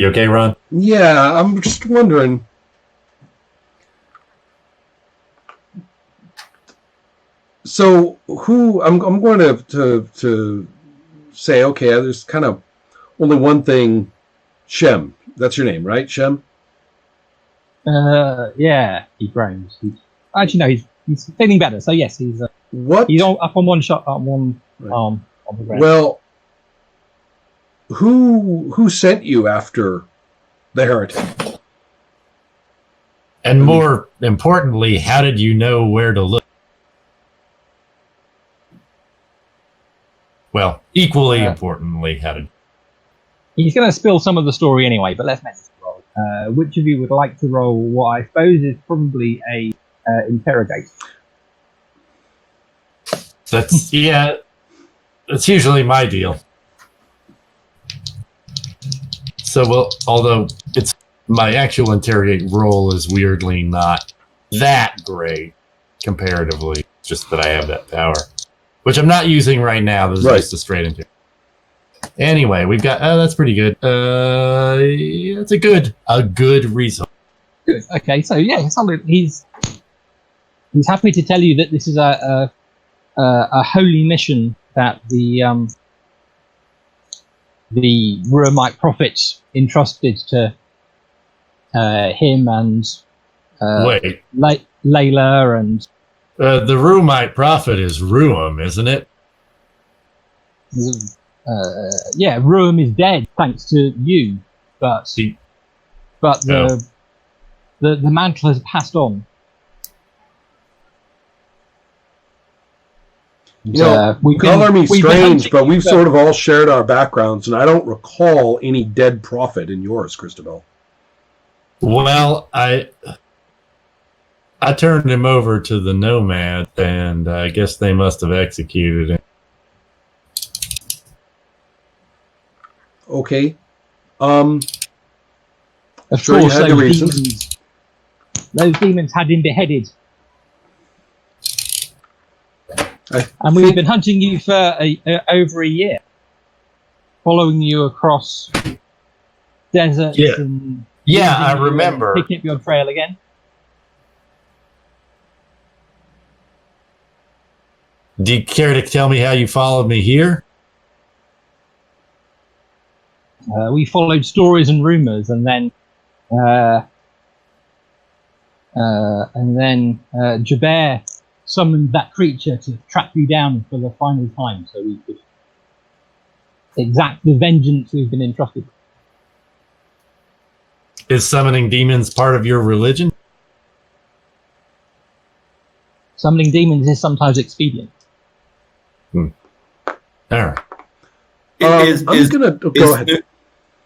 You okay, Ron? Yeah, I'm just wondering. So who I'm going to say, okay, there's kind of only one thing. Shem, that's your name, right? Shem? Yeah, he groans. Actually, no, he's feeling better. So yes, he's What? He's up on one shot, on one Right. arm on the ground. Well, who sent you after the heretic? And more importantly, how did you know where to look? Well, equally importantly, how did... He's going to spill some of the story anyway, but let's make this roll. Which of you would like to roll what I suppose is probably a interrogate? That's that's usually my deal. So, well, although it's my actual interrogate roll is weirdly not that great comparatively, just that I have that power, which I'm not using right now. This is just a straight interrogate. Anyway, we've got that's pretty good. It's a good result. Good. Okay, so yeah, he's happy to tell you that this is a holy mission that the Ruamite prophet entrusted to him and Layla and the Ruamite prophet is Ruam, isn't it? Yeah, Ruam is dead thanks to you, but the mantle has passed on. You know, color me strange, but we've sort of all shared our backgrounds, and I don't recall any dead prophet in yours, Christabel. Well, I turned him over to the Nomad, and I guess they must have executed him. Okay. Of sure, course, you had your reasons. Those demons had him beheaded. And we've been hunting you for over a year, following you across deserts and I remember picking up your trail again. Do you care to tell me how you followed me here? We followed stories and rumors, and then Jabir summoned that creature to track you down for the final time, so we could exact the vengeance we've been entrusted with. Is summoning demons part of your religion? Summoning demons is sometimes expedient. All right. Go ahead.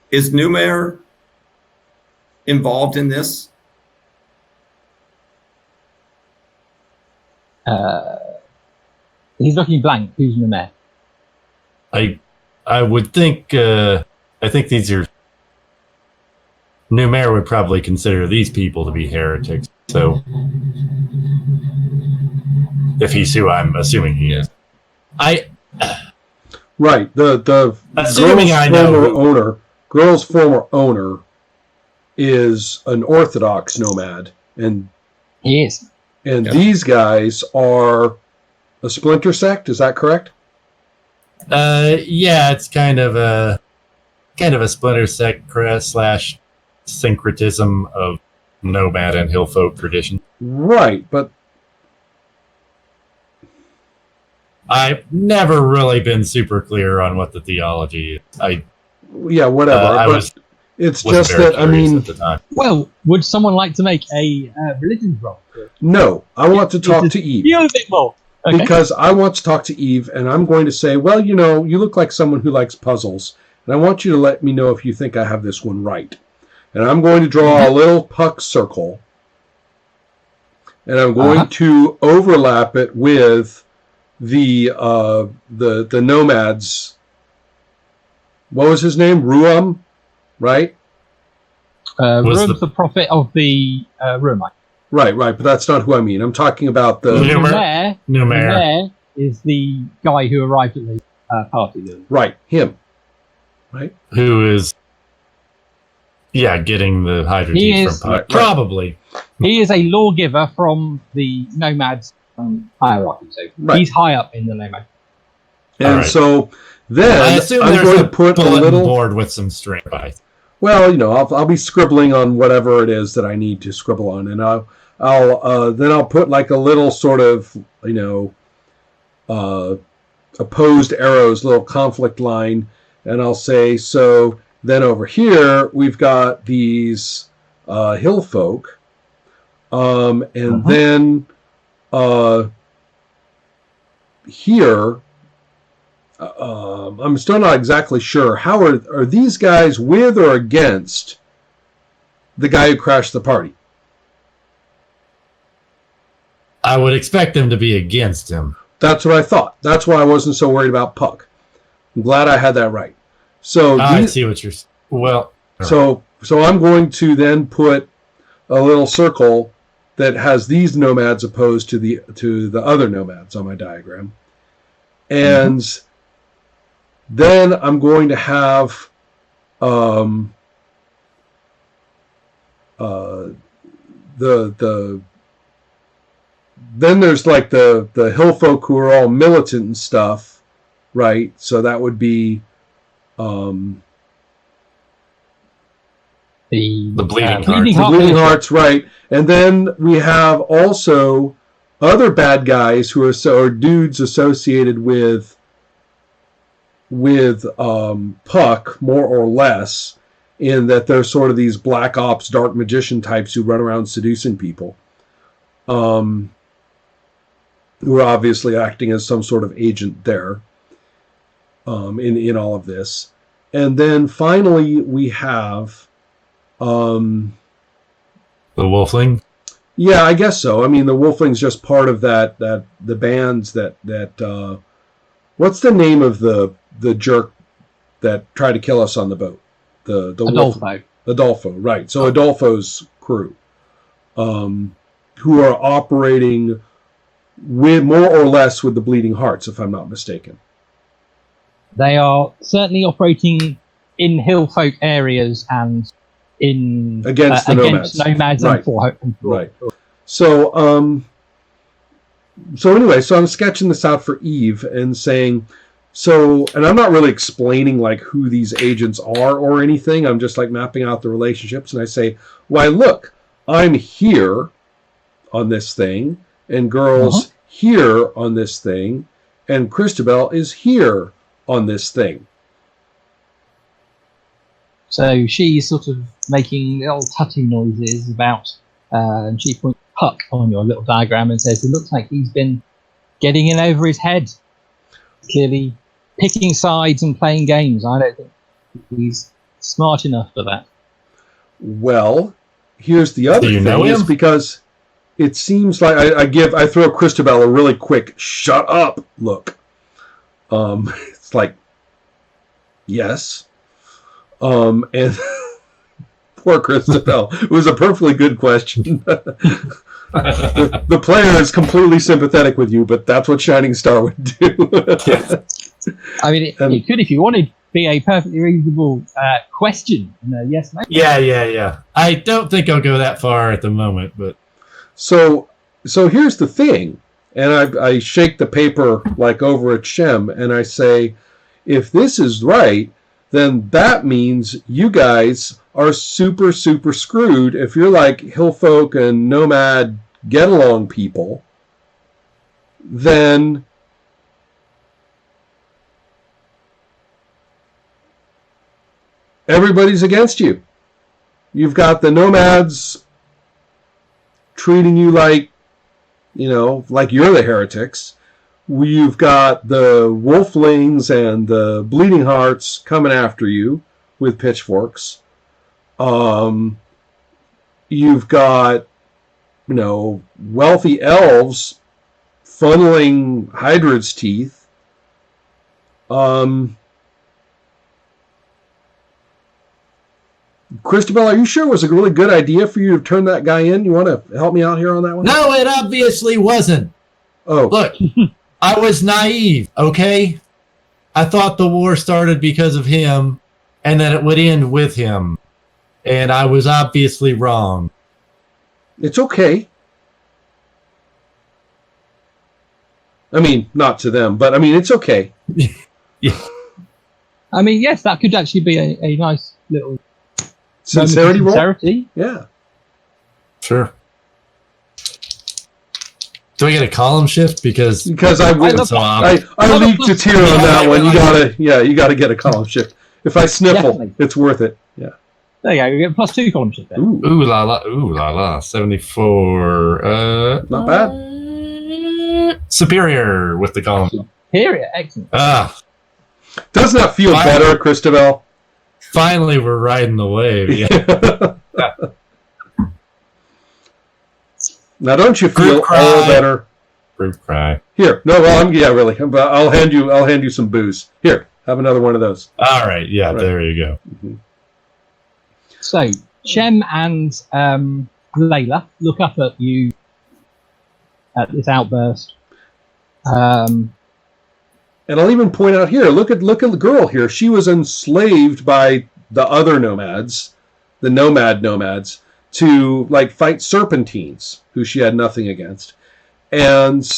Is Numair involved in this? He's looking blank. Who's Numair? I would think. I think these are. Numair would probably consider these people to be heretics. So, if he's who I'm assuming he is, Right. The assuming I know girl's former owner is an Orthodox nomad, and he is. And these guys are a splinter sect. Is that correct? Yeah, it's kind of a splinter sect / syncretism of nomad and hillfolk tradition. Right, but I've never really been super clear on what the theology is. Whatever. It's just that, I mean... At the time. Well, would someone like to make a religions roll? No, I want to talk to Eve. You a bit more. Okay. Because I want to talk to Eve, and I'm going to say, well, you know, you look like someone who likes puzzles, and I want you to let me know if you think I have this one right. And I'm going to draw a little puck circle, and I'm going to overlap it with the nomads. What was his name? Ruam, right? Ruam's the prophet of the Ruamite. Right, but that's not who I mean. I'm talking about the... Numair is the guy who arrived at the party. Right, him. Right? Who is Yeah, getting the Hydra He teeth is- from Puck. Right. Probably. He is a lawgiver from the Nomads hierarchy, so Right. he's high up in the Nomad. And All right. so then I assume I'm there's going a to put a bulletin little. board with some string by. Well, I'll be scribbling on whatever it is that I need to scribble on, and I'll then I'll put like a little sort of opposed arrows, little conflict line, and I'll say so. Then over here we've got these hill folk, and then here. I'm still not exactly sure. How are these guys with or against the guy who crashed the party? I would expect them to be against him. That's what I thought. That's why I wasn't so worried about Puck. I'm glad I had that right. So I see what you're. Well. So I'm going to then put a little circle that has these nomads opposed to the other nomads on my diagram, and then I'm going to have then there's like the hill folk who are all militant and stuff, right? So that would be The Bleeding Bleeding Hearts. Heart Bleeding Militia. Hearts, right? And then we have also other bad guys who are dudes associated with Puck, more or less, in that they're sort of these black ops, dark magician types who run around seducing people, who are obviously acting as some sort of agent there, in all of this. And then finally we have The Wolfling. yeah, I guess so. I mean, the Wolfling's just part of that the bands that what's the name of the jerk that tried to kill us on the boat? The Adolfo. Adolfo, right. So Adolfo's crew, who are operating with more or less with the Bleeding Hearts, if I'm not mistaken. They are certainly operating in hill folk areas and in Against the nomads. nomads Right. and for Right. So anyway, so I'm sketching this out for Eve and saying, and I'm not really explaining like who these agents are or anything. I'm just like mapping out the relationships, and I say, why, look, I'm here on this thing, and girls here on this thing, and Christabel is here on this thing. So she's sort of making little tutty noises about, and she points Puck on your little diagram and says, it looks like he's been getting in over his head. Clearly picking sides and playing games. I don't think he's smart enough for that. Well, here's the other Do you thing, know is him? because it seems like I throw Christabel a really quick shut up look. It's like, yes. And poor Christabel. It was a perfectly good question. The player is completely sympathetic with you, but that's what Shining Star would do. I mean, it could, if you wanted, be a perfectly reasonable question. Yes, mate. Yeah. I don't think I'll go that far at the moment, but So here's the thing, and I shake the paper like over at Shem, and I say, if this is right, then that means you guys are super, super screwed if you're like hillfolk and nomad get-along people. Then everybody's against you. You've got the nomads treating you like you're the heretics. You've got the Wolflings and the Bleeding Hearts coming after you with pitchforks. You've got, wealthy elves funneling Hydra's teeth. Christabel, are you sure it was a really good idea for you to turn that guy in? You want to help me out here on that one? no, it obviously wasn't. Oh, Look, I was naive, okay? I thought the war started because of him and that it would end with him. and I was obviously wrong. It's okay. I mean, not to them, but I mean, it's okay. Yeah. I mean, yes, that could actually be a nice little Sincerity roll? sincerity. Yeah. Sure. Do I get a column shift? Because I leaked a tear on that one. You gotta get a column shift. If I sniffle, Definitely. it's worth it. Yeah. There you go. You get +2 column shift there. ooh la la, 74. Not bad. Superior with the column. Period. Excellent. Does not feel Fine. better, Christabel. Finally, we're riding the wave. Yeah. Now, don't you feel Group cry. all better? Group cry. Here, no, well, really. But I'll hand you some booze. Here, have another one of those. All right. Yeah. Right. There you go. Mm-hmm. So, Shem and Layla look up at you at this outburst. And I'll even point out here. Look at the girl here. She was enslaved by the other nomads, the nomads, to like fight serpentines, who she had nothing against. And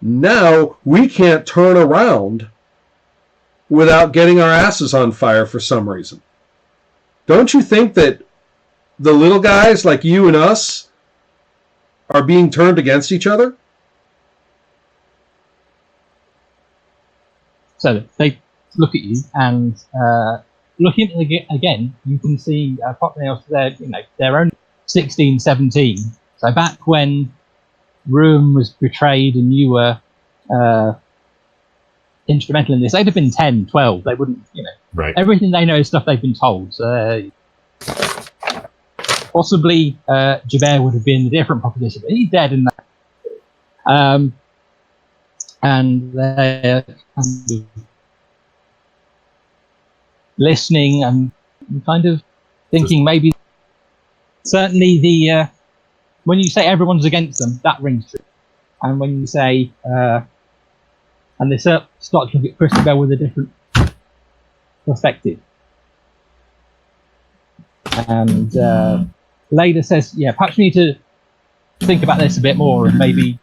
now we can't turn around without getting our asses on fire for some reason. Don't you think that the little guys like you and us are being turned against each other? So they look at you, and looking at it again, you can see apparently they're only 16, 17. So back when Ruum was betrayed and you were instrumental in this, they'd have been 10, 12. They wouldn't, Right. everything they know is stuff they've been told. So, possibly Javert would have been a different proposition, but he's dead in that. And they're kind of listening and kind of thinking maybe, certainly when you say everyone's against them, that rings true. And when you say, and they start to look at Christabel with a different perspective. And Leda says, yeah, perhaps we need to think about this a bit more, and maybe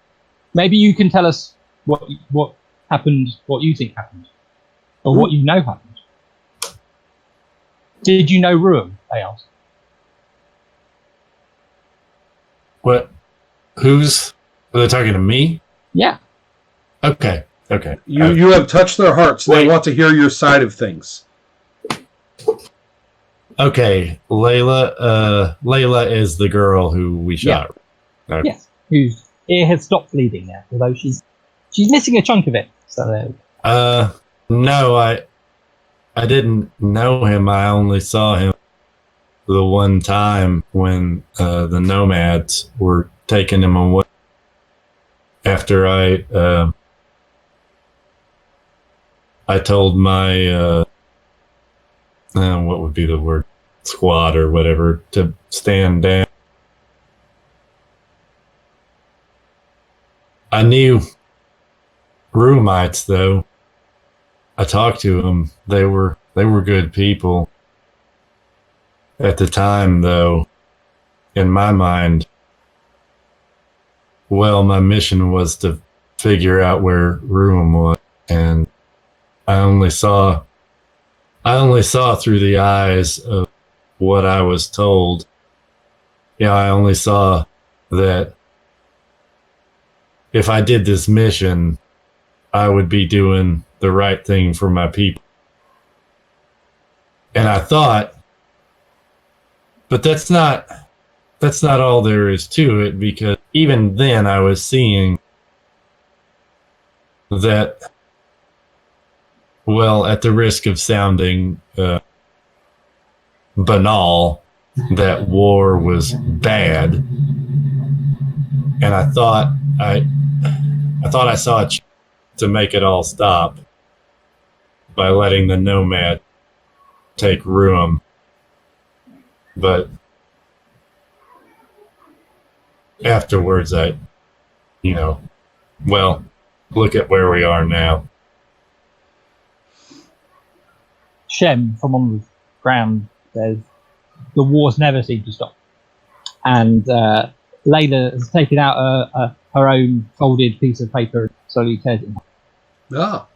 you can tell us what happened, what you think happened, or what you know happened. Did you know Ruum? They asked. What? Are they talking to me? Yeah. Okay. You have touched their hearts. They Wait. want to hear your side of things. Okay. Layla is the girl who we shot. Okay. Yes. Whose ear has stopped bleeding now, although she's missing a chunk of it. So no, I didn't know him. I only saw him the one time when the nomads were taking him away after I told my what would be the word, squad or whatever, to stand down. I knew Ruumites, though. I talked to them. They were good people. At the time, though, in my mind, my mission was to figure out where Ruum was, and I only saw through the eyes of what I was told. I only saw that if I did this mission, I would be doing the right thing for my people. And I thought, but that's not all there is to it, because even then I was seeing that, at the risk of sounding banal, that war was bad. And I thought I saw a chance to make it all stop by letting the nomad take Ruum. But afterwards, look at where we are now. Shem, from on the ground, says, the wars never seem to stop. And Layla has taken out her own folded piece of paper and slowly tears it. Ah.